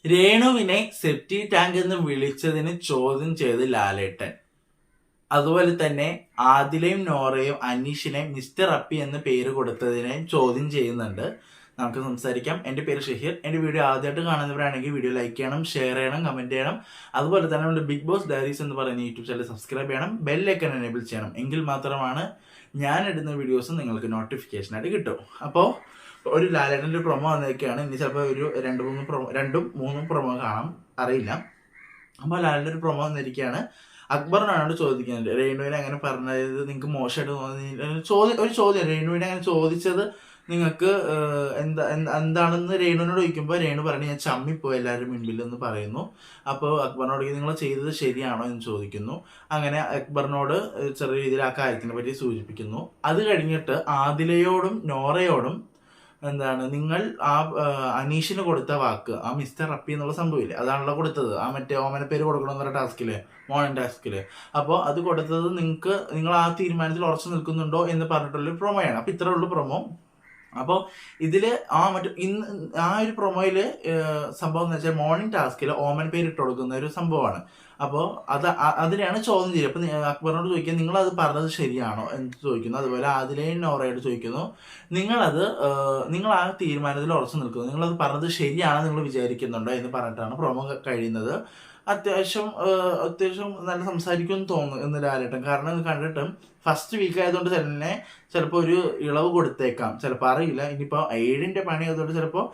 രേണുവിനെ സെപ്റ്റി tank എന്ന് വിളിച്ചതിന് ചോദ്യം ചെയ്ത് ലാലേട്ടൻ. അതുപോലെ തന്നെ ആദിലയും നോറയും അനീഷിനെ മിസ്റ്റർ അപ്പി എന്ന് പേര് കൊടുത്തതിനെ ചോദ്യം ചെയ്യുന്നുണ്ട്. നമുക്ക് സംസാരിക്കാം. എൻ്റെ പേര് ഷഹീർ. എൻ്റെ വീഡിയോ ആദ്യമായിട്ട് കാണുന്നവരാണെങ്കിൽ വീഡിയോ ലൈക്ക് ചെയ്യണം, ഷെയർ ചെയ്യണം, കമൻറ്റ് ചെയ്യണം. അതുപോലെ തന്നെ നമ്മുടെ ബിഗ് ബോസ് ഡയറീസ് എന്ന് പറയുന്ന യൂട്യൂബ് ചാനൽ സബ്സ്ക്രൈബ് ചെയ്യണം, ബെല്ലൈക്കൺ എനേബിൾ ചെയ്യണം. എങ്കിൽ മാത്രമാണ് ഞാൻ ഇടുന്ന വീഡിയോസ് നിങ്ങൾക്ക് നോട്ടിഫിക്കേഷനായിട്ട് കിട്ടും. അപ്പോൾ ഒരു ലാലേട്ടൻ്റെ ഒരു പ്രൊമോ വന്നേക്കാണ്. ഇനി ചിലപ്പോൾ ഒരു രണ്ടും മൂന്നും പ്രൊമോ കാണാം, അറിയില്ല. അപ്പോൾ ലാലേട്ടൻ്റെ ഒരു പ്രൊമോ വന്നിരിക്കുകയാണ്. അക്ബറിനാണ് ചോദിക്കുന്നത്, രേണുവിനെ അങ്ങനെ പറഞ്ഞത് നിങ്ങൾക്ക് മോശമായിട്ട് തോന്നി. ഒരു ചോദ്യം രേണുവിനെ അങ്ങനെ ചോദിച്ചത് നിങ്ങൾക്ക് എന്താണെന്ന് രേണുവിനോട് ചോദിക്കുമ്പോൾ രേണു പറഞ്ഞു ഞാൻ ചമ്മിപ്പോയി എല്ലാവരും മുൻപിൽ എന്ന് പറയുന്നു. അപ്പോൾ അക്ബറിനോട് നിങ്ങൾ ചെയ്തത് ശരിയാണോ എന്ന് ചോദിക്കുന്നു. അങ്ങനെ അക്ബറിനോട് ചെറിയ രീതിയിൽ ആ കാര്യത്തിനെ പറ്റി സൂചിപ്പിക്കുന്നു. അത് കഴിഞ്ഞിട്ട് ആദിലയോടും നോറയോടും നിങ്ങൾ ആ അനീഷിന് കൊടുത്ത വാക്ക്, ആ മിസ്റ്റർ അപ്പി എന്നുള്ള സംഭവമില്ലേ, അതാണല്ലോ കൊടുത്തത്. ആ മറ്റേ ഓമന പേര് കൊടുക്കണമെന്ന് പറഞ്ഞ ടാസ്കില്, മോർണിംഗ് ടാസ്കില്. അപ്പോൾ അത് കൊടുത്തത് നിങ്ങൾ ആ തീരുമാനത്തിൽ ഉറച്ചു നിൽക്കുന്നുണ്ടോ എന്ന് പറഞ്ഞിട്ടുള്ളൊരു പ്രൊമോയാണ്. അപ്പോൾ ഇത്രേ ഉള്ളൂ പ്രൊമോ. അപ്പോൾ ഇതിൽ ആ ഒരു പ്രൊമോയില് സംഭവം എന്ന് വെച്ചാൽ മോർണിംഗ് ടാസ്കിൽ ഓമൻ പേര് ഇട്ട് കൊടുക്കുന്ന ഒരു സംഭവമാണ്. അപ്പോൾ അതിനെയാണ് ചോദ്യം ചെയ്യുക. അപ്പം അക്ബറിനോട് ചോദിക്കുക നിങ്ങളത് പറഞ്ഞത് ശരിയാണോ എന്ന് ചോദിക്കുന്നു. അതുപോലെ ആദിലയും നോറയോട് ചോദിക്കുന്നു നിങ്ങൾ ആ തീരുമാനത്തിൽ ഉറച്ചു നിൽക്കുന്നു, നിങ്ങളത് പറഞ്ഞത് ശരിയാണെന്ന് നിങ്ങൾ വിചാരിക്കുന്നുണ്ടോ എന്ന് പറഞ്ഞിട്ടാണ് പ്രൊമോ കഴിയുന്നത്. അത്യാവശ്യം നല്ല സംസാരിക്കുമെന്ന് തോന്നുന്നു എന്ന് ലാലേട്ടൻ. കാരണം ഇത് കണ്ടിട്ടും ഫസ്റ്റ് വീക്ക് ആയതുകൊണ്ട് തന്നെ ചിലപ്പോൾ ഒരു ഇളവ് കൊടുത്തേക്കാം, ചിലപ്പോൾ അറിയില്ല. ഇനിയിപ്പോൾ 7ന്റെ പണി ആയതുകൊണ്ട് ചിലപ്പോൾ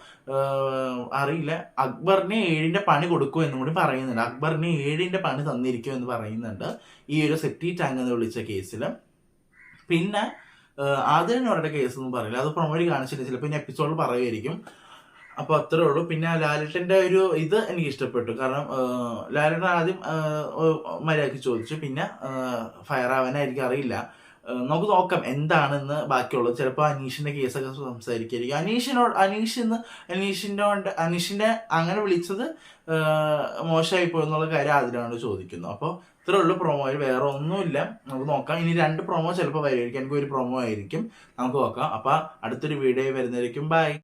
അറിയില്ല. അക്ബറിന് 7ന്റെ പണി കൊടുക്കുമോ എന്നും കൂടി പറയുന്നുണ്ട്. അക്ബറിന് 7ന്റെ പണി തന്നിരിക്കും എന്ന് പറയുന്നുണ്ട് ഈ ഒരു സെപ്റ്റി ടാങ്ക് എന്ന് വിളിച്ച കേസിൽ. പിന്നെ അതിനോരുടെ കേസ് ഒന്നും പറയില്ല, അത് പ്രൊമോയിൽ കാണിച്ചില്ല, ചിലപ്പോൾ ഇനി എപ്പിസോഡിൽ പറയുമായിരിക്കും. അപ്പോൾ അത്രേ ഉള്ളൂ. പിന്നെ ലാലേട്ടൻ്റെ ഒരു ഇത് എനിക്ക് ഇഷ്ടപ്പെട്ടു. കാരണം ലാലേട്ടൻ ആദ്യം മര്യാദയ്ക്ക് ചോദിച്ചു, പിന്നെ ഫയർ ആവാനായിരിക്കും, അറിയില്ല. നമുക്ക് നോക്കാം എന്താണെന്ന് ബാക്കിയുള്ളത്. ചിലപ്പോൾ അനീഷിന്റെ കേസൊക്കെ സംസാരിക്കായിരിക്കും. അനീഷിന്റെ അങ്ങനെ വിളിച്ചത് മോശമായി പോയെന്നുള്ള കാര്യം ആദ്യമായിട്ട് ചോദിക്കുന്നു. അപ്പോൾ ഇത്രേ ഉള്ളൂ പ്രൊമോയിൽ, വേറെ ഒന്നുമില്ല. നമുക്ക് നോക്കാം. ഇനി 2 പ്രൊമോ ചിലപ്പോൾ വരുമായിരിക്കും, എനിക്ക് ഒരു പ്രൊമോ ആയിരിക്കും, നമുക്ക് നോക്കാം. അപ്പോൾ അടുത്തൊരു വീഡിയോ വരുന്നതായിരിക്കും. ബൈ.